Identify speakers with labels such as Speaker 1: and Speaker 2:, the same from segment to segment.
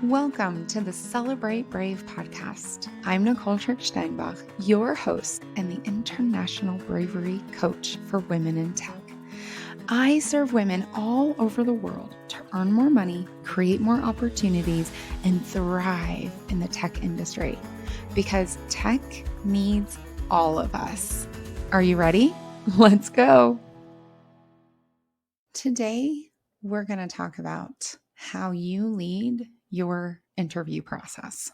Speaker 1: Welcome to the Celebrate Brave podcast. I'm Nicole Steinbach, your host and the International Bravery Coach for Women in Tech. I serve women all over the world to earn more money, create more opportunities, and thrive in the tech industry because tech needs all of us. Are you ready? Let's go. Today, we're going to talk about how you lead your interview process.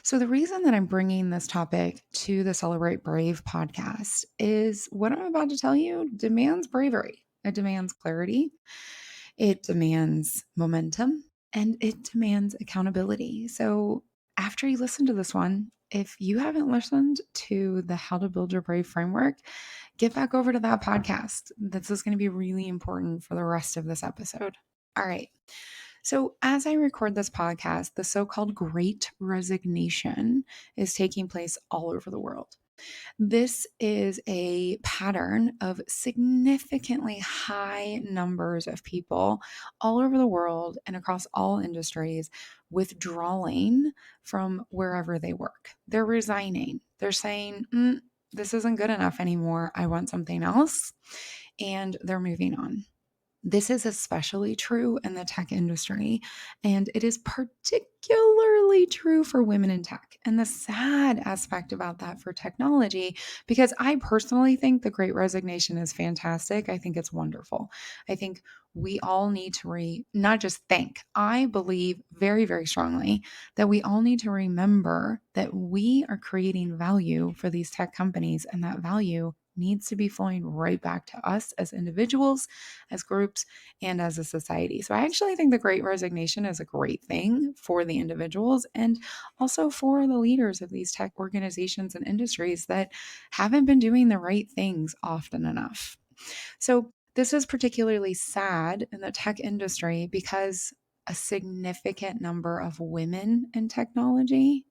Speaker 1: So, the reason that I'm bringing this topic to the Celebrate Brave podcast is what I'm about to tell you demands bravery. It demands clarity, it demands momentum, and it demands accountability. So, after you listen to this one, if you haven't listened to the How to Build Your Brave framework, get back over to that podcast. This is going to be really important for the rest of this episode. All right. So, as I record this podcast, the so called Great Resignation is taking place all over the world. This is a pattern of significantly high numbers of people all over the world and across all industries withdrawing from wherever they work. They're resigning. They're saying, this isn't good enough anymore. I want something else. And they're moving on. This is especially true in the tech industry, and it is particularly true for women in tech. And the sad aspect about that for technology, because I personally think the Great Resignation is fantastic. I think it's wonderful. I think we all need to not just think, I believe very, very strongly that we all need to remember that we are creating value for these tech companies, and that value needs to be flowing right back to us as individuals, as groups, and as a society. So I actually think the Great Resignation is a great thing for the individuals and also for the leaders of these tech organizations and industries that haven't been doing the right things often enough. So this is particularly sad in the tech industry because a significant number of women in technology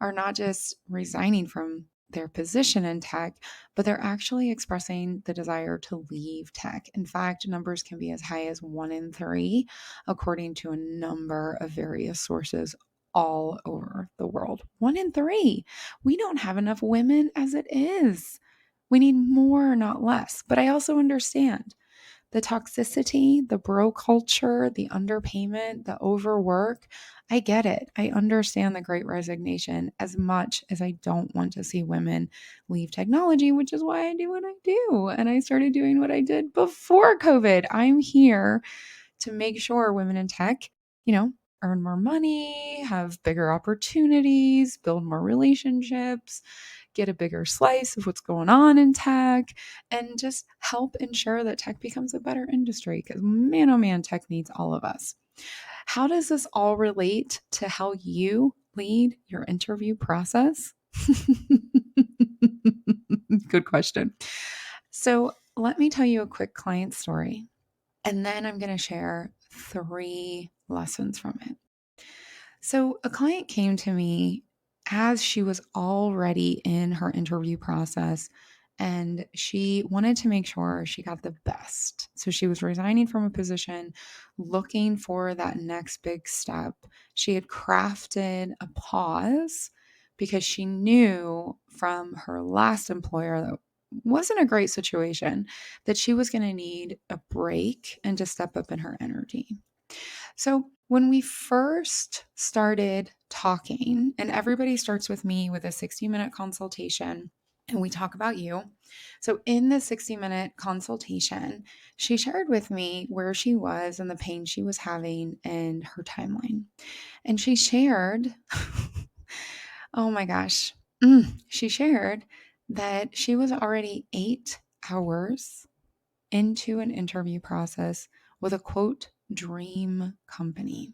Speaker 1: are not just resigning from their position in tech, but they're actually expressing the desire to leave tech. In fact, numbers can be as high as 1 in 3, according to a number of various sources all over the world. 1 in 3. We don't have enough women as it is. We need more, not less. But I also understand the toxicity, the bro culture, the underpayment, the overwork. I get it. I understand the Great Resignation as much as I don't want to see women leave technology, which is why I do what I do. And I started doing what I did before COVID. I'm here to make sure women in tech, earn more money, have bigger opportunities, build more relationships, get a bigger slice of what's going on in tech, and just help ensure that tech becomes a better industry because, man, oh man, tech needs all of us. How does this all relate to how you lead your interview process? Good question. So, let me tell you a quick client story, and then I'm going to share 3 lessons from it. So, a client came to me as she was already in her interview process, and she wanted to make sure she got the best. So, she was resigning from a position, looking for that next big step. She had crafted a pause because she knew from her last employer that wasn't a great situation that she was going to need a break and to step up in her energy. So, when we first started talking, and everybody starts with me with a 60-minute consultation, and we talk about you. So, in the 60-minute consultation, she shared with me where she was and the pain she was having and her timeline. And she shared, oh my gosh, she shared that she was already 8 hours into an interview process with a quote, dream company.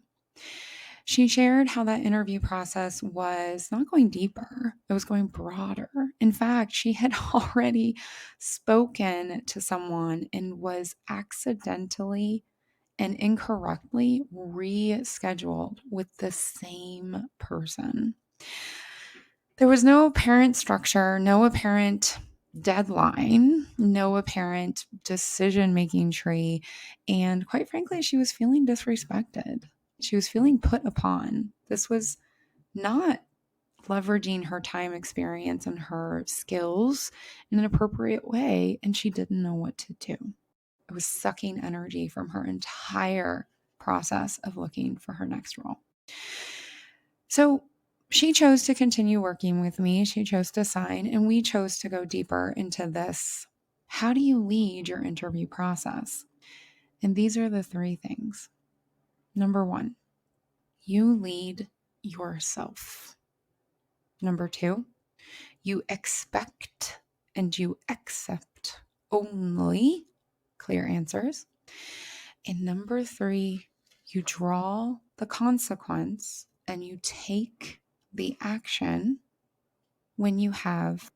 Speaker 1: She shared how that interview process was not going deeper, it was going broader. In fact, she had already spoken to someone and was accidentally and incorrectly rescheduled with the same person. There was no apparent structure, no apparent deadline, no apparent decision-making tree, and quite frankly, she was feeling disrespected. She was feeling put upon. This was not leveraging her time experience and her skills in an appropriate way, and she didn't know what to do. It was sucking energy from her entire process of looking for her next role. So she chose to continue working with me. She chose to sign, and we chose to go deeper into this. How do you lead your interview process? And these are the three things. Number one, you lead yourself. Number two, you expect and you accept only clear answers. And number three, you draw the consequence and you take the action when you have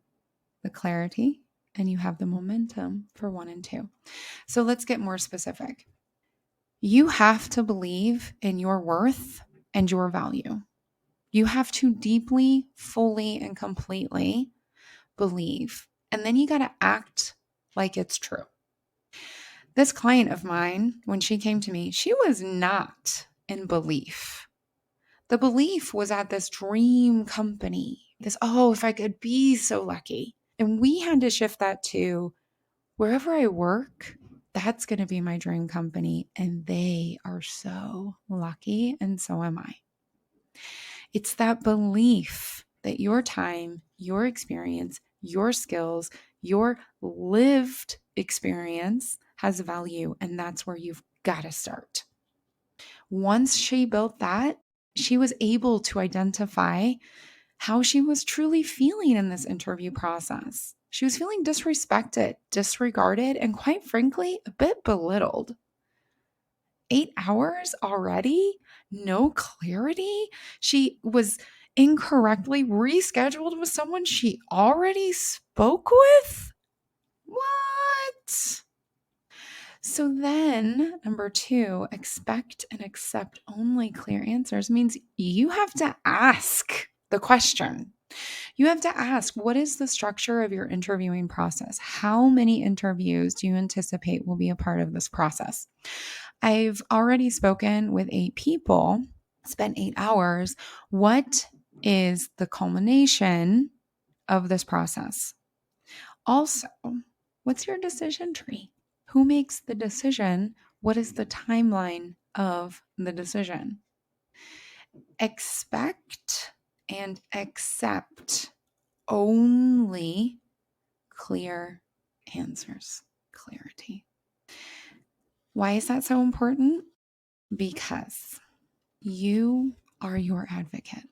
Speaker 1: the clarity and you have the momentum for 1 and 2. So let's get more specific. You have to believe in your worth and your value. You have to deeply, fully, and completely believe. And then you got to act like it's true. This client of mine, when she came to me, she was not in belief. The belief was at this dream company, if I could be so lucky. And we had to shift that to wherever I work, that's going to be my dream company. And they are so lucky. And so am I. It's that belief that your time, your experience, your skills, your lived experience has value. And that's where you've got to start. Once she built that, she was able to identify how she was truly feeling in this interview process. She was feeling disrespected, disregarded, and quite frankly, a bit belittled. 8 hours already? No clarity? She was incorrectly rescheduled with someone she already spoke with? What? So then, number 2, expect and accept only clear answers means you have to ask the question. You have to ask, what is the structure of your interviewing process? How many interviews do you anticipate will be a part of this process? I've already spoken with 8 people, spent 8 hours. What is the culmination of this process? Also, what's your decision tree? Who makes the decision? What is the timeline of the decision? Expect and accept only clear answers, clarity. Why is that so important? Because you are your advocate.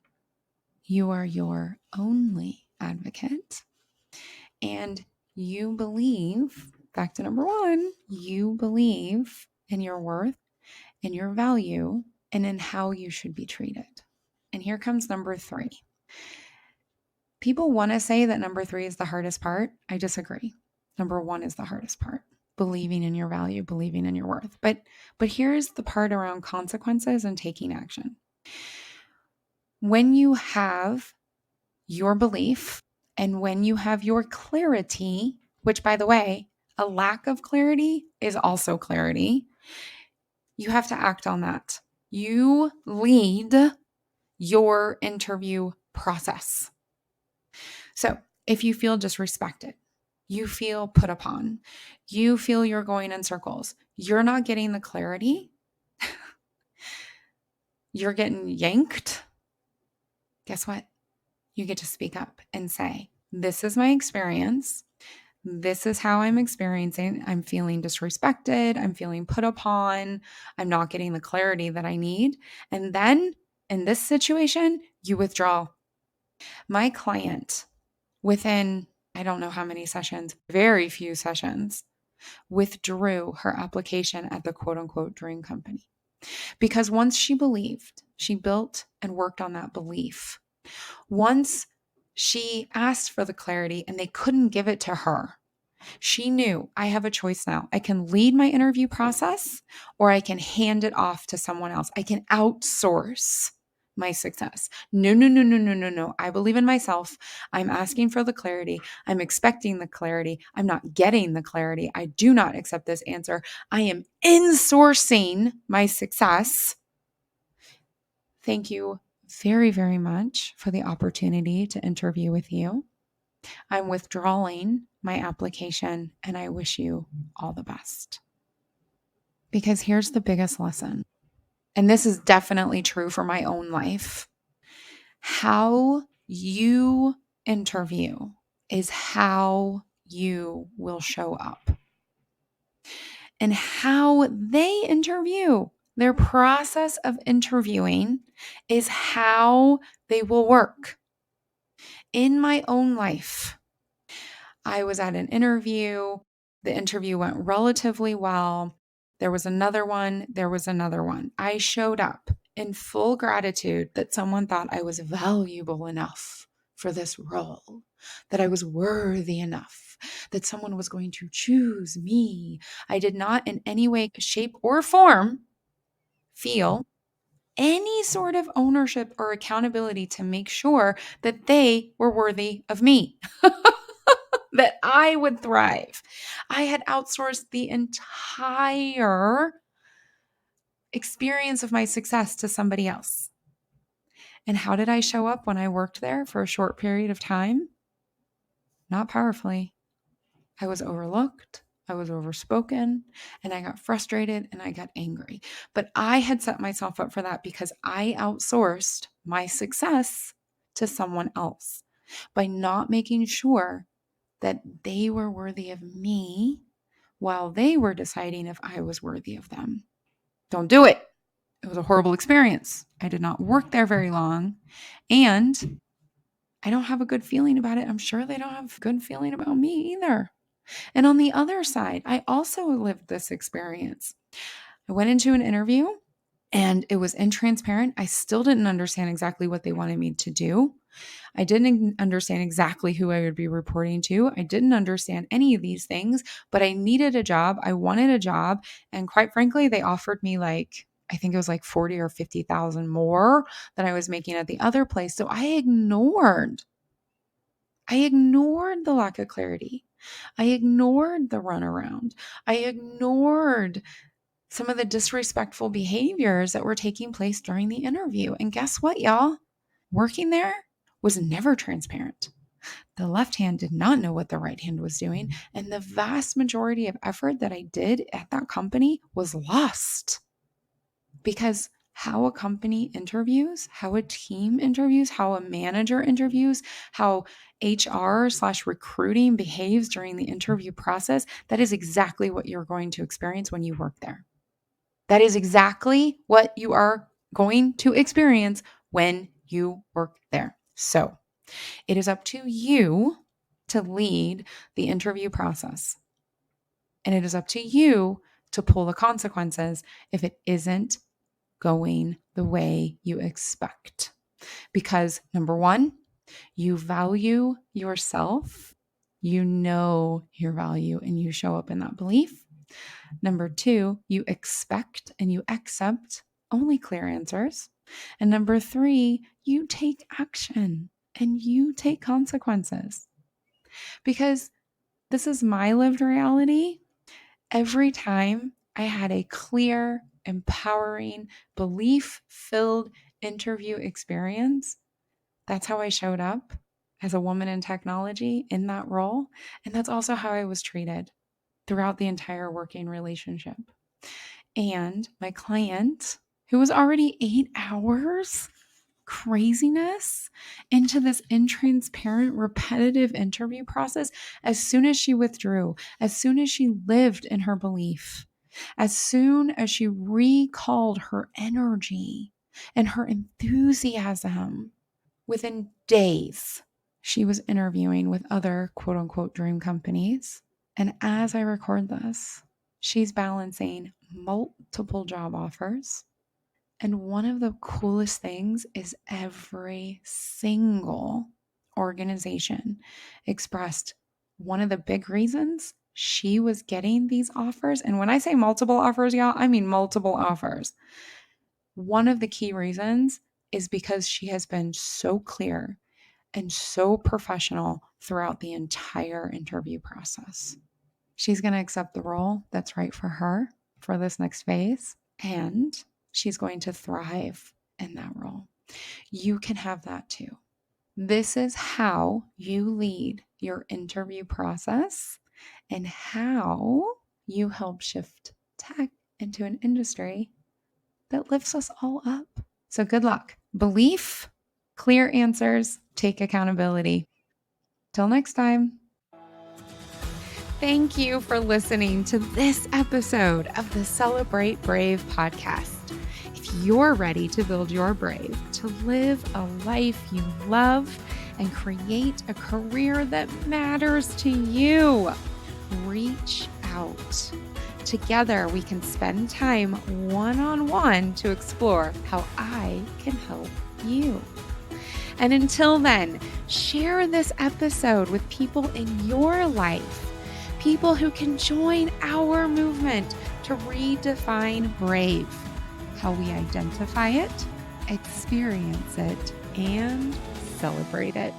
Speaker 1: You are your only advocate. And you believe, back to number 1, you believe in your worth, in your value, and in how you should be treated. And here comes number 3. People want to say that number 3 is the hardest part. I disagree. Number 1 is the hardest part. Believing in your value, believing in your worth. But here's the part around consequences and taking action. When you have your belief and when you have your clarity, which by the way, a lack of clarity is also clarity, you have to act on that. You lead your interview process. So if you feel disrespected, you feel put upon, you feel you're going in circles, you're not getting the clarity, you're getting yanked, guess what? You get to speak up and say, this is my experience. This is how I'm experiencing. I'm feeling disrespected. I'm feeling put upon. I'm not getting the clarity that I need. And then in this situation, you withdraw. My client, within, I don't know how many sessions, very few sessions, withdrew her application at the quote unquote dream company. Because once she believed, she built and worked on that belief. Once she asked for the clarity and they couldn't give it to her, she knew, I have a choice now. I can lead my interview process or I can hand it off to someone else. I can outsource my success. No. I believe in myself. I'm asking for the clarity. I'm expecting the clarity. I'm not getting the clarity. I do not accept this answer. I am insourcing my success. thank you very, very much for the opportunity to interview with you. I'm withdrawing my application and I wish you all the best. Because here's the biggest lesson, and this is definitely true for my own life. How you interview is how you will show up. And how they interview, their process of interviewing, is how they will work. In my own life, I was at an interview. The interview went relatively well. There was another one. I showed up in full gratitude that someone thought I was valuable enough for this role, that I was worthy enough, that someone was going to choose me. I did not in any way, shape, or form feel any sort of ownership or accountability to make sure that they were worthy of me. That I would thrive. I had outsourced the entire experience of my success to somebody else. And how did I show up when I worked there for a short period of time? Not powerfully. I was overlooked, I was overspoken, and I got frustrated and I got angry. But I had set myself up for that because I outsourced my success to someone else by not making sure that they were worthy of me while they were deciding if I was worthy of them. Don't do it. It was a horrible experience. I did not work there very long, and I don't have a good feeling about it. I'm sure they don't have a good feeling about me either. And on the other side, I also lived this experience. I went into an interview and it was intransparent. I still didn't understand exactly what they wanted me to do. I didn't understand exactly who I would be reporting to. I didn't understand any of these things, but I needed a job. I wanted a job. And quite frankly, they offered me I think it was like 40 or 50,000 more than I was making at the other place. So I ignored the lack of clarity. I ignored the runaround. I ignored some of the disrespectful behaviors that were taking place during the interview. And guess what, y'all? Working there was never transparent. The left hand did not know what the right hand was doing. And the vast majority of effort that I did at that company was lost because how a company interviews, how a team interviews, how a manager interviews, how HR/recruiting behaves during the interview process, that is exactly what you're going to experience when you work there. That is exactly what you are going to experience when you work there. So it is up to you to lead the interview process. And it is up to you to pull the consequences if it isn't going the way you expect. Because number one, you value yourself, you know your value, and you show up in that belief. Number two, you expect and you accept only clear answers. And number three, you take action and you take consequences. Because this is my lived reality. Every time I had a clear, empowering, belief filled interview experience, that's how I showed up as a woman in technology in that role. And that's also how I was treated throughout the entire working relationship. And my client, who was already 8 hours craziness into this intransparent, repetitive interview process, as soon as she withdrew, as soon as she lived in her belief, as soon as she recalled her energy and her enthusiasm, within days, she was interviewing with other quote unquote dream companies. And as I record this, she's balancing multiple job offers. And one of the coolest things is every single organization expressed one of the big reasons she was getting these offers. And when I say multiple offers, y'all, I mean multiple offers. One of the key reasons is because she has been so clear and so professional throughout the entire interview process. She's going to accept the role that's right for her for this next phase, and she's going to thrive in that role. You can have that too. This is how you lead your interview process and how you help shift tech into an industry that lifts us all up. So good luck. Belief, clear answers, take accountability. Till next time. Thank you for listening to this episode of the Celebrate Brave podcast. If you're ready to build your brave, to live a life you love, and create a career that matters to you, reach out. Together, we can spend time one-on-one to explore how I can help you. And until then, share this episode with people in your life, people who can join our movement to redefine brave, how we identify it, experience it, and celebrate it.